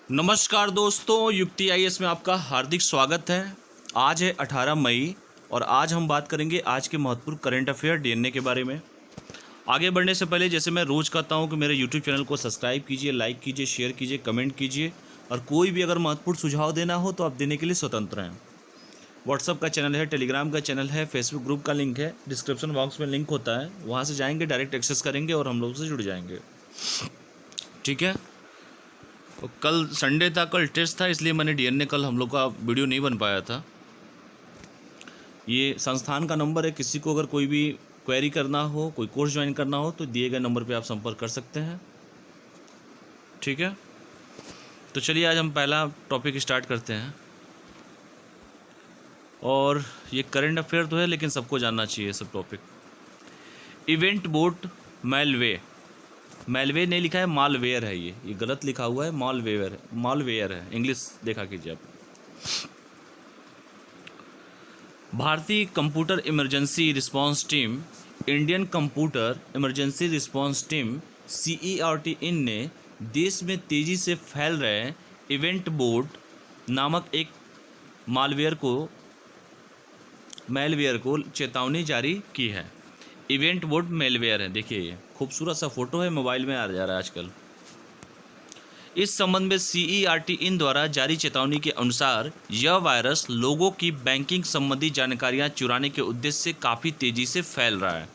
नमस्कार दोस्तों, युक्ति आईएएस में आपका हार्दिक स्वागत है। आज है 18 मई और आज हम बात करेंगे आज के महत्वपूर्ण करंट अफेयर डीएनए के बारे में। आगे बढ़ने से पहले जैसे मैं रोज़ कहता हूं कि मेरे यूट्यूब चैनल को सब्सक्राइब कीजिए, लाइक कीजिए, शेयर कीजिए, कमेंट कीजिए और कोई भी अगर महत्वपूर्ण सुझाव देना हो तो आप देने के लिए स्वतंत्र हैं। व्हाट्सअप का चैनल है, टेलीग्राम का चैनल है, फेसबुक ग्रुप का लिंक है, डिस्क्रिप्शन बॉक्स में लिंक होता है, वहाँ से जाएंगे, डायरेक्ट एक्सेस करेंगे और हम लोग से जुड़ जाएंगे। ठीक है। तो कल संडे था, कल टेस्ट था, इसलिए मैंने डीएनए कल हम लोग का वीडियो नहीं बन पाया था। ये संस्थान का नंबर है, किसी को अगर कोई भी क्वेरी करना हो, कोई कोर्स ज्वाइन करना हो तो दिए गए नंबर पे आप संपर्क कर सकते हैं। ठीक है, तो चलिए आज हम पहला टॉपिक स्टार्ट करते हैं। और ये करंट अफेयर तो है लेकिन सबको जानना चाहिए सब टॉपिक। इवेंट बोट मेलवे नहीं लिखा है, मालवेयर है। ये गलत लिखा हुआ है, मालवेयर है, इंग्लिश देखा कीजिए आप। भारतीय computer emergency response team, Indian computer emergency response team CERT इन ने देश में तेज़ी से फैल रहे इवेंट बोट नामक एक मेलवेयर को चेतावनी जारी की है। इवेंट बोट मेलवेयर है, देखिए ये खूबसूरत सा फोटो है, मोबाइल में आ जा रहा है आजकल। इस संबंध में CERT इन द्वारा जारी चेतावनी के अनुसार यह वायरस लोगों की बैंकिंग संबंधी जानकारियां चुराने के उद्देश्य से काफ़ी तेज़ी से फैल रहा है।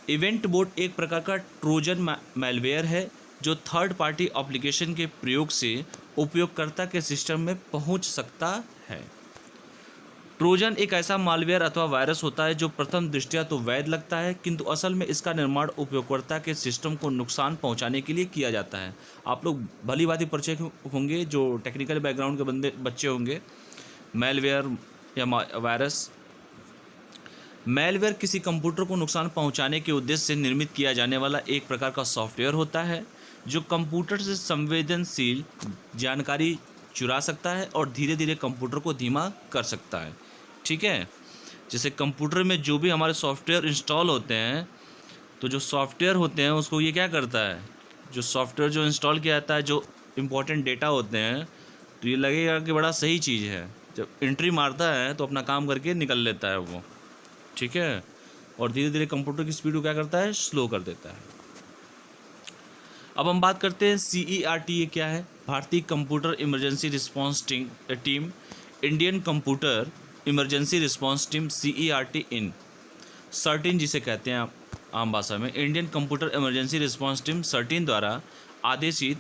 इवेंट बोट एक प्रकार का ट्रोजन मेलवेयर है जो थर्ड पार्टी एप्लीकेशन के प्रयोग से उपयोगकर्ता के सिस्टम में पहुंच सकता है। ट्रोजन एक ऐसा मालवेयर अथवा वायरस होता है जो प्रथम दृष्टया तो वैध लगता है, किंतु असल में इसका निर्माण उपयोगकर्ता के सिस्टम को नुकसान पहुंचाने के लिए किया जाता है। आप लोग भली भांति परिचय होंगे, जो टेक्निकल बैकग्राउंड के बच्चे होंगे। मेलवेयर या वायरस, मेलवेयर किसी कंप्यूटर को नुकसान पहुंचाने के उद्देश्य से निर्मित किया जाने वाला एक प्रकार का सॉफ्टवेयर होता है जो कंप्यूटर से संवेदनशील जानकारी चुरा सकता है और धीरे धीरे कंप्यूटर को धीमा कर सकता है। ठीक है, जैसे कंप्यूटर में जो भी हमारे सॉफ्टवेयर इंस्टॉल होते हैं, तो जो सॉफ्टवेयर होते हैं उसको ये क्या करता है, जो सॉफ्टवेयर जो इंस्टॉल किया जाता है, जो इम्पोर्टेंट डेटा होते हैं, तो ये लगेगा कि बड़ा सही चीज़ है, जब एंट्री मारता है तो अपना काम करके निकल लेता है वो। ठीक है, और धीरे धीरे कंप्यूटर की स्पीड को क्या करता है, स्लो कर देता है। अब हम बात करते हैं CERT ये क्या है। भारतीय computer emergency response team, Indian computer emergency response team CERT इन, सर्टिन जिसे कहते हैं आम भाषा में, Indian computer emergency response team certain द्वारा आदेशित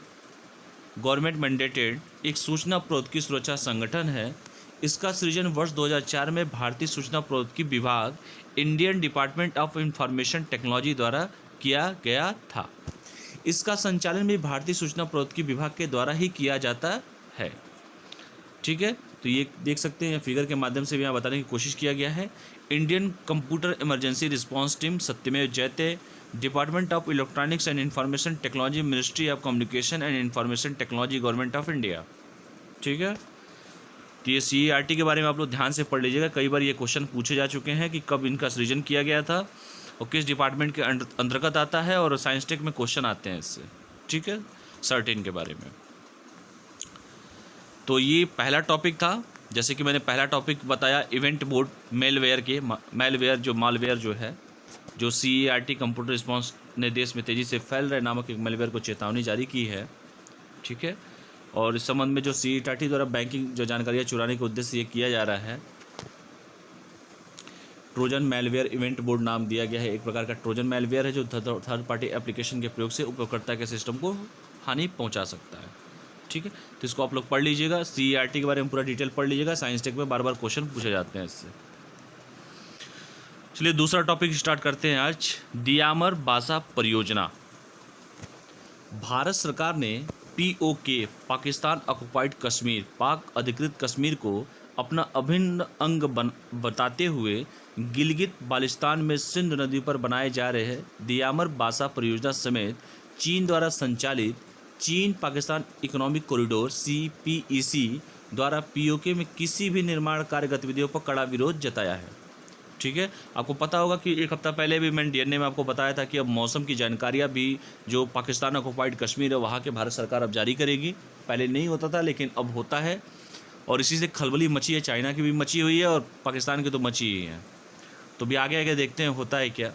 गवर्नमेंट मैंडेटेड एक सूचना प्रौद्योगिकी सुरक्षा संगठन है। इसका सृजन वर्ष 2004 में भारतीय सूचना प्रौद्योगिकी विभाग, Indian department of information technology द्वारा किया गया था। इसका संचालन भी भारतीय सूचना प्रौद्योगिकी विभाग के द्वारा ही किया जाता है। ठीक है, तो ये देख सकते हैं, फिगर के माध्यम से भी यहाँ बताने की कोशिश किया गया है। Indian computer emergency response team, सत्यमेव जयते, department of electronics and information technology, ministry of communication and information technology, government of India. ठीक है, तो ये CERT के बारे में आप लोग ध्यान से पढ़ लीजिएगा। कई बार ये क्वेश्चन पूछे जा चुके हैं कि कब इनका सृजन किया गया था और किस डिपार्टमेंट के अंतर्गत आता है, और साइंस टेक में क्वेश्चन आते हैं इससे। ठीक है, सर्टेन के बारे में। तो ये पहला टॉपिक था। जैसे कि मैंने पहला टॉपिक बताया, इवेंट बोट मेलवेयर जो है, जो CERT कंप्यूटर रिस्पांस ने देश में तेज़ी से फैल रहे नामक एक मेलवेयर को चेतावनी जारी की है। ठीक है, और इस संबंध में जो CERT द्वारा बैंकिंग जो जानकारियाँ चुराने के उद्देश्य से ये किया जा रहा है, ट्रोजन मेलवेयर इवेंट बोर्ड नाम दिया गया है। एक प्रकार का ट्रोजन मेलवेयर है जो थर्ड पार्टी एप्लीकेशन के प्रयोग से उपयोगकर्ता के सिस्टम को हानि पहुंचा सकता है। ठीक है, तो इसको आप लोग पढ़ लीजिएगा, CERT के बारे में पूरा डिटेल पढ़ लीजिएगा। साइंस टेक में बार बार क्वेश्चन पूछे जाते हैं इससे। चलिए दूसरा टॉपिक स्टार्ट करते हैं आज। दियामर बासा परियोजना। भारत सरकार ने POK, पाकिस्तान ऑक्युपाइड कश्मीर, पाक अधिकृत कश्मीर को अपना अभिन्न अंग बताते हुए गिलगित बाल्टिस्तान में सिंध नदी पर बनाए जा रहे दियामर बासा परियोजना समेत चीन द्वारा संचालित चीन पाकिस्तान इकोनॉमिक कॉरिडोर CPEC द्वारा POK में किसी भी निर्माण कार्य गतिविधियों पर कड़ा विरोध जताया है। ठीक है। आपको पता होगा कि एक हफ्ता पहले भी मैंने डीएनए में आपको बताया था कि अब मौसम की जानकारियाँ भी जो पाकिस्तान ऑक्युपाइड कश्मीर है वहाँ के भारत सरकार अब जारी करेगी। पहले नहीं होता था लेकिन अब होता है, और इसी से खलबली मची है। चाइना की भी मची हुई है और पाकिस्तान की तो मची ही है। तो भी आगे आगे देखते हैं होता है क्या।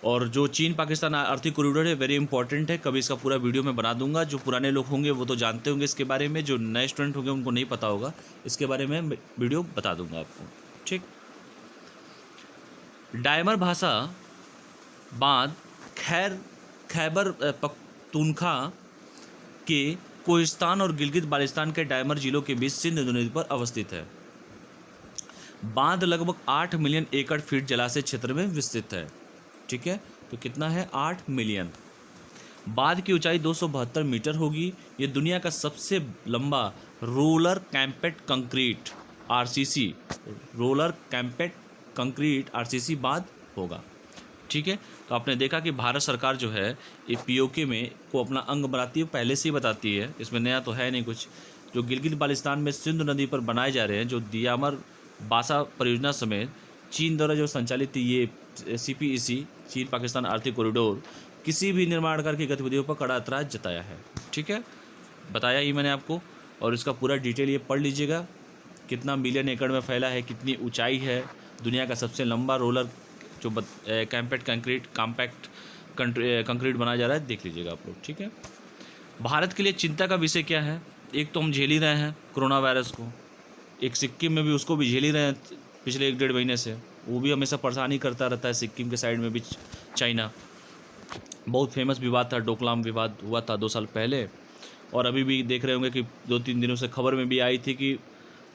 और जो चीन पाकिस्तान आर्थिक कॉरिडोर है वेरी इंपॉर्टेंट है, कभी इसका पूरा वीडियो मैं बना दूंगा। जो पुराने लोग होंगे वो तो जानते होंगे इसके बारे में, जो नए स्टूडेंट होंगे उनको नहीं पता होगा, इसके बारे में वीडियो बता दूंगा आपको। ठीक। डायमर भाषा बांध खैबर पख्तूनख्वा के कोहिस्तान और गिलगित बाल्टिस्तान के डायमर जिलों के बीच सिंध नदी पर अवस्थित है। बांध लगभग 8 मिलियन एकड़ फीट जलाशय क्षेत्र में विस्तृत है। ठीक है, तो कितना है? 8 मिलियन। बांध की ऊंचाई 272 मीटर होगी। ये दुनिया का सबसे लंबा रोलर कैंपेड कंक्रीट आरसीसी बांध होगा। ठीक है, तो आपने देखा कि भारत सरकार जो है ये पीओके में को अपना अंग बनाती है, पहले से ही बताती है, इसमें नया तो है नहीं कुछ। जो गिलगित बाल्टिस्तान में सिंधु नदी पर बनाए जा रहे हैं जो दियामर बासा परियोजना समेत चीन द्वारा जो संचालित ये CPEC चीन पाकिस्तान आर्थिक कॉरिडोर किसी भी निर्माणकार की गतिविधियों पर कड़ा ऐतराज जताया है। ठीक है, बताया ही मैंने आपको, और इसका पूरा डिटेल ये पढ़ लीजिएगा। कितना मिलियन एकड़ में फैला है, कितनी ऊंचाई है, दुनिया का सबसे लंबा रोलर जो कॉम्पैक्ट कंक्रीट बनाया जा रहा है, देख लीजिएगा आप लोग। ठीक है, भारत के लिए चिंता का विषय क्या है? एक तो हम झेल ही रहे हैं कोरोना वायरस को, एक सिक्किम में भी उसको भी झेल ही रहे हैं पिछले 1-1.5 महीने से, वो भी हमेशा परेशानी करता रहता है। सिक्किम के साइड में भी चाइना, बहुत फेमस विवाद था, डोकलाम विवाद हुआ था 2 साल पहले, और अभी भी देख रहे होंगे कि 2-3 दिनों से खबर में भी आई थी कि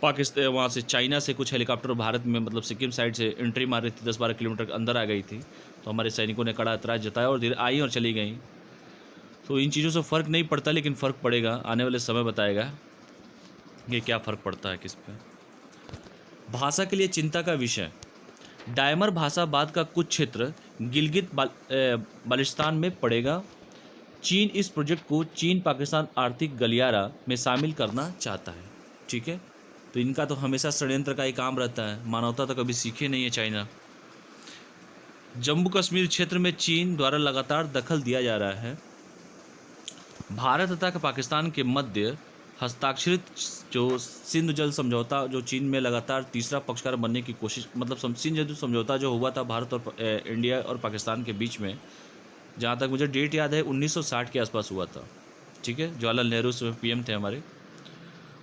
पाकिस्तान वहाँ से चाइना से कुछ हेलीकॉप्टर भारत में मतलब सिक्किम साइड से एंट्री मार रही थी, 10-12 किलोमीटर के अंदर आ गई थी। तो हमारे सैनिकों ने कड़ा ऐतराज़ जताया और धीरे आई और चली गई। तो इन चीज़ों से फ़र्क नहीं पड़ता, लेकिन फ़र्क पड़ेगा, आने वाले समय बताएगा कि क्या फ़र्क पड़ता है किस पे। भाषा के लिए चिंता का विषय, डायमर भाषा बाद का कुछ क्षेत्र गिलगित बाल्टिस्तान में पड़ेगा। चीन इस प्रोजेक्ट को चीन पाकिस्तान आर्थिक गलियारा में शामिल करना चाहता है। ठीक है, तो इनका तो हमेशा षड्यंत्र का ही काम रहता है, मानवता तो कभी सीखे नहीं है चाइना। जम्मू कश्मीर क्षेत्र में चीन द्वारा लगातार दखल दिया जा रहा है। भारत तथा पाकिस्तान के मध्य हस्ताक्षरित जो सिंधु जल समझौता जो चीन में लगातार तीसरा पक्षकार बनने की कोशिश, मतलब सिंधु जल समझौता जो हुआ था भारत और इंडिया और पाकिस्तान के बीच में, जहाँ तक मुझे डेट याद है 1960 के आसपास हुआ था। ठीक है, जवाहरलाल नेहरू उसमें PM थे हमारे।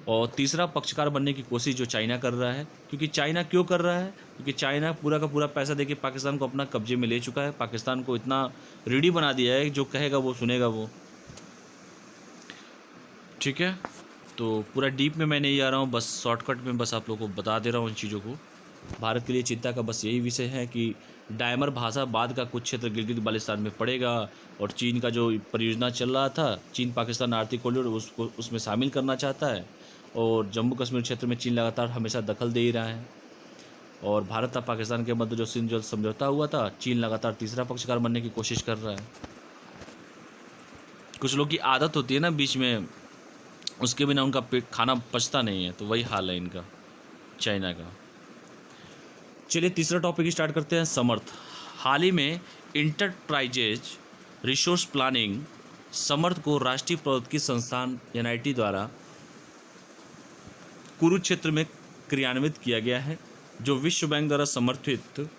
और तीसरा पक्षकार बनने की कोशिश जो चाइना कर रहा है, क्योंकि चाइना क्यों कर रहा है? क्योंकि चाइना पूरा का पूरा पैसा देके पाकिस्तान को अपना कब्जे में ले चुका है, पाकिस्तान को इतना रेडी बना दिया है जो कहेगा वो सुनेगा वो। ठीक है, तो पूरा डीप में मैं नहीं जा रहा हूँ, बस शॉर्टकट में बस आप लोगों को बता दे रहा हूँ इन चीज़ों को। भारत के लिए चिंता का बस यही विषय है कि डायमर भाषा बाद का कुछ क्षेत्र गिलगित बाल्टिस्तान में पड़ेगा, और चीन का जो परियोजना चल रहा था चीन पाकिस्तान आर्थिक कॉरिडोर उसको उसमें शामिल करना चाहता है। और जम्मू कश्मीर क्षेत्र में चीन लगातार हमेशा दखल दे ही रहा है। और भारत और पाकिस्तान के मध्य जो सिंधु जल समझौता हुआ था, चीन लगातार तीसरा पक्षकार बनने की कोशिश कर रहा है। कुछ लोग की आदत होती है ना बीच में, उसके बिना उनका पेट खाना पचता नहीं है, तो वही हाल है इनका चाइना का। चलिए तीसरा टॉपिक स्टार्ट करते हैं, समर्थ। हाल ही में इंटरप्राइजेज रिसोर्स प्लानिंग समर्थ को राष्ट्रीय प्रौद्योगिकी संस्थान NIT द्वारा कुरुक्षेत्र में क्रियान्वित किया गया है, जो विश्व बैंक द्वारा समर्थित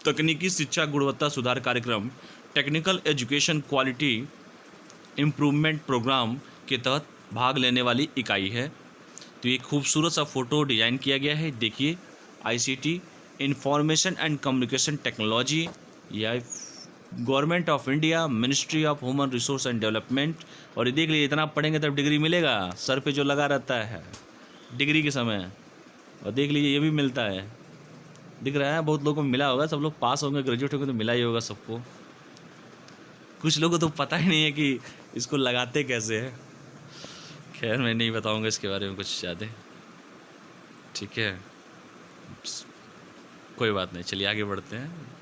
तकनीकी शिक्षा गुणवत्ता सुधार कार्यक्रम technical education quality improvement programme के तहत भाग लेने वाली इकाई है। तो ये खूबसूरत सा फोटो डिज़ाइन किया गया है, देखिए, ICT information and communication technology या government of India, ministry of human resource and development. और ये देख लीजिए, इतना पढ़ेंगे तब डिग्री मिलेगा, सर पे जो लगा रहता है डिग्री के समय, और देख लीजिए ये भी मिलता है, दिख रहा है, बहुत लोगों को मिला होगा, सब लोग पास होंगे, ग्रेजुएट होंगे तो मिला ही होगा सबको। कुछ लोगों को तो पता ही नहीं है कि इसको लगाते कैसे हैं। खैर मैं नहीं बताऊंगा इसके बारे में कुछ ज़्यादा। ठीक है, कोई बात नहीं, चलिए आगे बढ़ते हैं।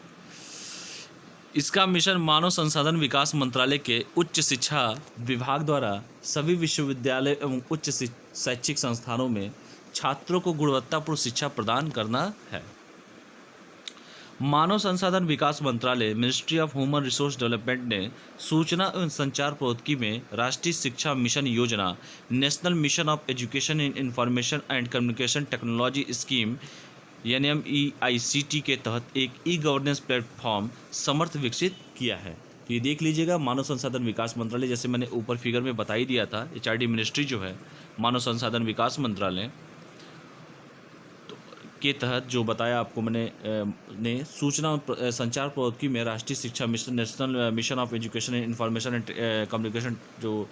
इसका मिशन मानव संसाधन विकास मंत्रालय के उच्च शिक्षा विभाग द्वारा सभी विश्वविद्यालय एवं उच्च शैक्षिक संस्थानों में छात्रों को गुणवत्तापूर्ण शिक्षा प्रदान करना है। मानव संसाधन विकास मंत्रालय ministry of human resource development ने सूचना एवं संचार प्रौद्योगिकी में राष्ट्रीय शिक्षा मिशन योजना national mission of education in information and communication technology scheme NMEICT के तहत एक ई गवर्नेंस प्लेटफॉर्म समर्थ विकसित किया है। तो ये देख लीजिएगा, मानव संसाधन विकास मंत्रालय, जैसे मैंने ऊपर फिगर में बता ही दिया था, HRD मिनिस्ट्री जो है मानव संसाधन विकास मंत्रालय के तहत जो बताया आपको मैंने ने सूचना और संचार प्रौद्योगिकी में राष्ट्रीय शिक्षा mission national mission of education and information and communication जो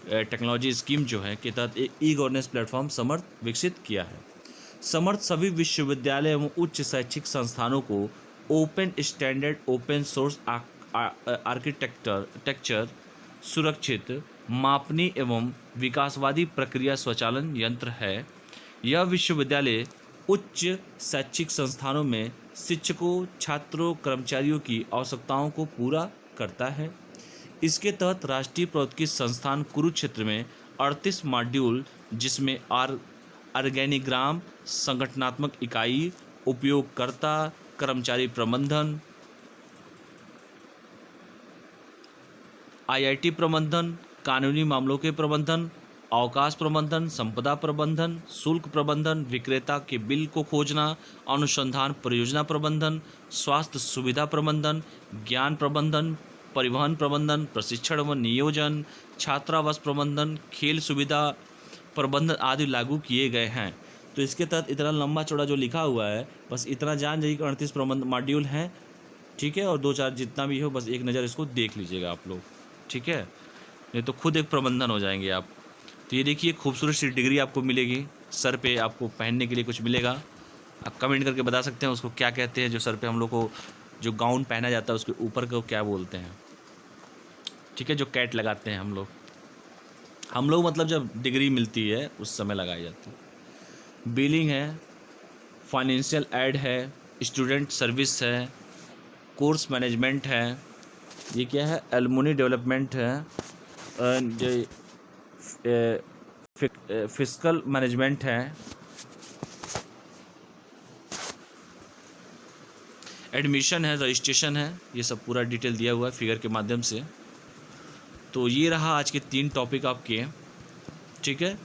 टेक्नोलॉजी स्कीम जो है के तहत एक ई गवर्नेंस प्लेटफॉर्म समर्थ विकसित किया है। समर्थ सभी विश्वविद्यालय एवं उच्च शैक्षिक संस्थानों को open standard open source architecture सुरक्षित मापनीय एवं विकासवादी प्रक्रिया स्वचालन यंत्र है। यह विश्वविद्यालय उच्च शैक्षिक संस्थानों में शिक्षकों, छात्रों, कर्मचारियों की आवश्यकताओं को पूरा करता है। इसके तहत राष्ट्रीय प्रौद्योगिकी संस्थान कुरुक्षेत्र में 38 मॉड्यूल, जिसमें ऑर्गेनिग्राम, संगठनात्मक इकाई, उपयोगकर्ता, कर्मचारी प्रबंधन, IIT प्रबंधन, कानूनी मामलों के प्रबंधन, अवकाश प्रबंधन, संपदा प्रबंधन, शुल्क प्रबंधन, विक्रेता के बिल को खोजना, अनुसंधान परियोजना प्रबंधन, स्वास्थ्य सुविधा प्रबंधन, ज्ञान प्रबंधन, परिवहन प्रबंधन, प्रशिक्षण व नियोजन, छात्रावास प्रबंधन, खेल सुविधा प्रबंधन आदि लागू किए गए हैं। तो इसके तहत इतना लंबा चौड़ा जो लिखा हुआ है, बस इतना जान जाइए कि 38 प्रबंध मॉड्यूल हैं, ठीक है। और 2-4 जितना भी हो, बस एक नज़र इसको देख लीजिएगा आप लोग, ठीक है, नहीं तो खुद एक प्रबंधन हो जाएंगे आप। तो ये देखिए, खूबसूरत सी डिग्री आपको मिलेगी, सर पे आपको पहनने के लिए कुछ मिलेगा। आप कमेंट करके बता सकते हैं उसको क्या कहते हैं, जो सर पे हम लोग को जो गाउन पहना जाता है उसके ऊपर को क्या बोलते हैं, ठीक है, जो कैट लगाते हैं हम लोग मतलब जब डिग्री मिलती है उस समय लगाई जाती है। बिलिंग है, फाइनेंशियल एड है, स्टूडेंट सर्विस है, कोर्स मैनेजमेंट है, ये क्या है, एलुमनी डेवलपमेंट है, जो फिस्कल मैनेजमेंट है, एडमिशन है, रजिस्ट्रेशन है, ये सब पूरा डिटेल दिया हुआ है फिगर के माध्यम से। तो ये रहा आज के 3 टॉपिक आपके, ठीक है।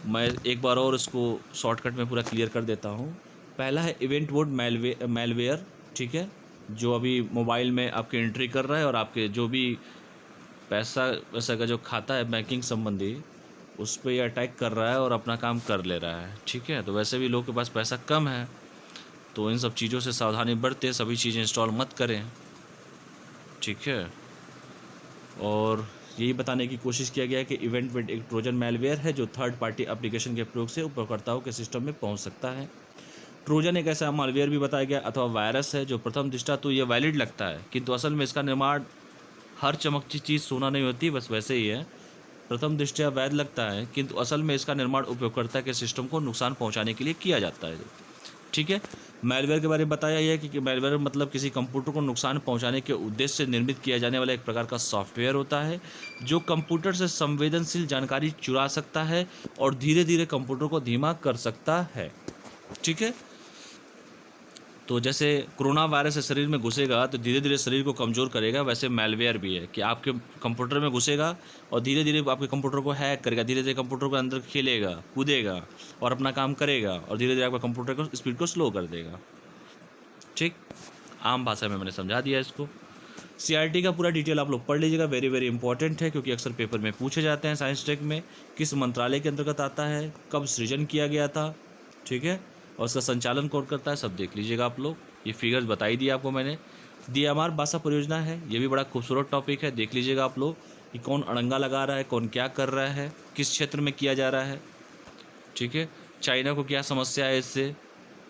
मैं एक बार और इसको शॉर्टकट में पूरा क्लियर कर देता हूँ। पहला है इवेंट बोर्ड मैलवेयर, ठीक है, जो अभी मोबाइल में आपके एंट्री कर रहा है और आपके जो भी पैसा वैसा का जो खाता है बैंकिंग संबंधी, उस पर ये अटैक कर रहा है और अपना काम कर ले रहा है, ठीक है। तो वैसे भी लोगों के पास पैसा कम है, तो इन सब चीज़ों से सावधानी बरतें, सभी चीज़ें इंस्टॉल मत करें, ठीक है। और यही बताने की कोशिश किया गया है कि इवेंट विद एक ट्रोजन मैलवेयर है जो थर्ड पार्टी एप्लीकेशन के प्रयोग से उपयोगकर्ताओं के सिस्टम में पहुंच सकता है। ट्रोजन एक ऐसा मालवेयर भी बताया गया अथवा वायरस है जो प्रथम दृष्टा तो ये वैलिड लगता है, किंतु असल में इसका निर्माण, हर चमकती चीज़ सोना नहीं होती, बस वैसे ही है। प्रथम दृष्टया वैध लगता है, किंतु असल में इसका निर्माण उपयोगकर्ता के सिस्टम को नुकसान पहुंचाने के लिए किया जाता है, ठीक है। मैलवेयर के बारे में बताया यह है कि मैलवेयर मतलब किसी कंप्यूटर को नुकसान पहुंचाने के उद्देश्य से निर्मित किया जाने वाला एक प्रकार का सॉफ्टवेयर होता है जो कंप्यूटर से संवेदनशील जानकारी चुरा सकता है और धीरे धीरे कंप्यूटर को धीमा कर सकता है, ठीक है। तो जैसे कोरोना वायरस शरीर में घुसेगा तो धीरे धीरे शरीर को कमज़ोर करेगा, वैसे मैलवेयर भी है कि आपके कंप्यूटर में घुसेगा और धीरे धीरे आपके कंप्यूटर को हैक करेगा, धीरे धीरे कंप्यूटर के अंदर खेलेगा, कूदेगा और अपना काम करेगा और धीरे धीरे आपका कंप्यूटर को स्पीड को स्लो कर देगा, ठीक। आम भाषा में मैंने समझा दिया इसको। CRT का पूरा डिटेल आप लोग पढ़ लीजिएगा, वेरी वेरी इंपॉर्टेंट है क्योंकि अक्सर पेपर में पूछे जाते हैं साइंस टेक में। किस मंत्रालय के अंतर्गत आता है, कब सृजन किया गया था, ठीक है, और उसका संचालन कौन करता है, सब देख लीजिएगा आप लोग। ये फिगर्स बताई दिया आपको मैंने। DMR भाषा परियोजना है, ये भी बड़ा खूबसूरत टॉपिक है, देख लीजिएगा आप लोग कि कौन अड़ंगा लगा रहा है, कौन क्या कर रहा है, किस क्षेत्र में किया जा रहा है, ठीक है। चाइना को क्या समस्या है इससे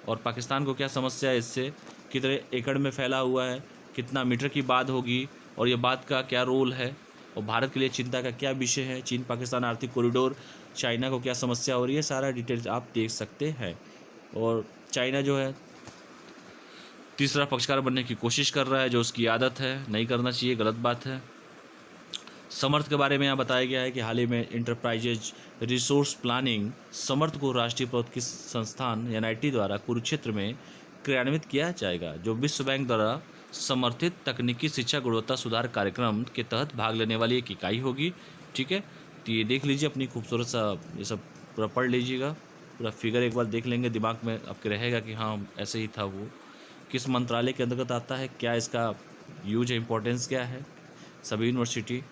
और पाकिस्तान को क्या समस्या है इससे, कितने एकड़ में फैला हुआ है, कितना मीटर की बात होगी और ये बात का क्या रोल है और भारत के लिए चिंता का क्या विषय है, चीन पाकिस्तान आर्थिक कॉरिडोर, चाइना को क्या समस्या हो रही है, सारा डिटेल्स आप देख सकते हैं। और चाइना जो है तीसरा पक्षकार बनने की कोशिश कर रहा है, जो उसकी आदत है, नहीं करना चाहिए, गलत बात है। समर्थ के बारे में यहाँ बताया गया है कि हाल ही में इंटरप्राइजेज रिसोर्स प्लानिंग समर्थ को राष्ट्रीय प्रौद्योगिकी संस्थान NIT द्वारा कुरुक्षेत्र में क्रियान्वित किया जाएगा, जो विश्व बैंक द्वारा समर्थित तकनीकी शिक्षा गुणवत्ता सुधार कार्यक्रम के तहत भाग लेने वाली एक इकाई होगी। ठीक है, तो ये देख लीजिए, अपनी खूबसूरत सा ये सब पूरा पढ़ लीजिएगा, पूरा फिगर एक बार देख लेंगे, दिमाग में आपके रहेगा कि हाँ ऐसे ही था वो। किस मंत्रालय के अंतर्गत आता है, क्या इसका यूज है, इम्पोर्टेंस क्या है सभी यूनिवर्सिटी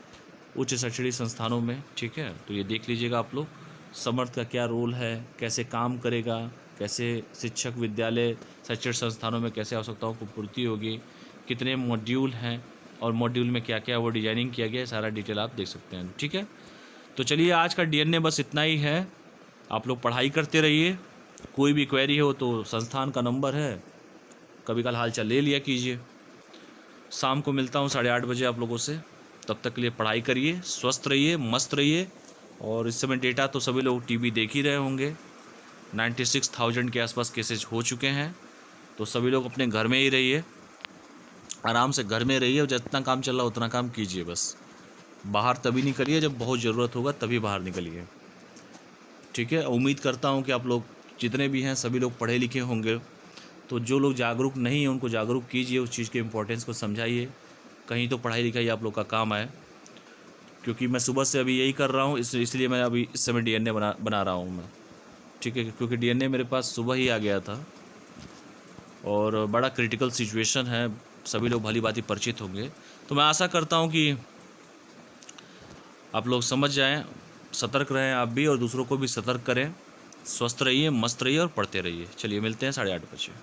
उच्च शैक्षणिक संस्थानों में। ठीक है, तो ये देख लीजिएगा आप लोग, समर्थ का क्या रोल है, कैसे काम करेगा, कैसे शिक्षक विद्यालय शैक्षणिक संस्थानों में कैसे आवश्यकताओं को पूर्ति होगी, कितने मॉड्यूल हैं और मॉड्यूल में क्या क्या वो डिजाइनिंग किया गया है, सारा डिटेल आप देख सकते हैं। ठीक है, तो चलिए आज का DNA बस इतना ही है। आप लोग पढ़ाई करते रहिए, कोई भी क्वेरी हो तो संस्थान का नंबर है, कभी कल हालचाल ले लिया कीजिए। शाम को मिलता हूँ 8:30 बजे आप लोगों से, तब तक के लिए पढ़ाई करिए, स्वस्थ रहिए, मस्त रहिए। और इस समय डेटा तो सभी लोग टीवी देख ही रहे होंगे, 96,000 के आसपास केसेज हो चुके हैं, तो सभी लोग अपने घर में ही रहिए, आराम से घर में रहिए और जितना काम चल रहा उतना काम कीजिए बस। बाहर तभी नहीं करिए जब बहुत ज़रूरत होगा, तभी बाहर निकलिए। ठीक है, उम्मीद करता हूँ कि आप लोग जितने भी हैं सभी लोग पढ़े लिखे होंगे, तो जो लोग जागरूक नहीं हैं उनको जागरूक कीजिए, उस चीज़ के इम्पोर्टेंस को समझाइए, कहीं तो पढ़ाई लिखाई आप लोग का काम आए। क्योंकि मैं सुबह से अभी यही कर रहा हूँ, इसलिए मैं अभी इस समय DNA बना रहा हूँ मैं। ठीक है, क्योंकि DNA मेरे पास सुबह ही आ गया था और बड़ा क्रिटिकल सिचुएशन है, सभी लोग भली भांति परिचित होंगे। तो मैं आशा करता हूँ कि आप लोग समझ जाएं, सतर्क रहें आप भी और दूसरों को भी सतर्क करें। स्वस्थ रहिए, मस्त रहिए और पढ़ते रहिए। चलिए मिलते हैं 8:30 बजे।